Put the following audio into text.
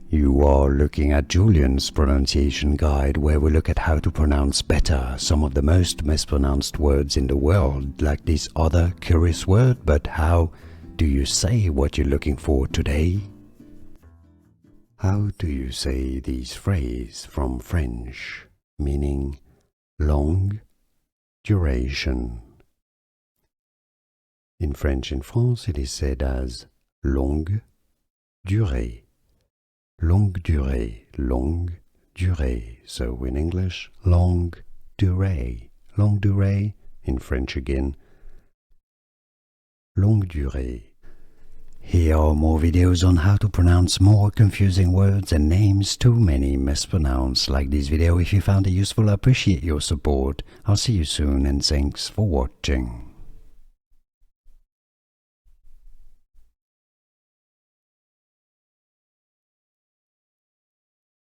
You are looking at Julian's pronunciation guide, where we look at how to pronounce better some of the most mispronounced words in the world, like this other curious word. But how do you say what you're looking for today? How do you say this phrase from French, meaning long duration? In French in France, it is said as longue durée. Longue durée, longue durée. So in English, longue durée. Longue durée, in French again, longue durée. Here are more videos on how to pronounce more confusing words and names too many mispronounced. Like this video if you found it useful. I appreciate your support. I'll see you soon and thanks for watching.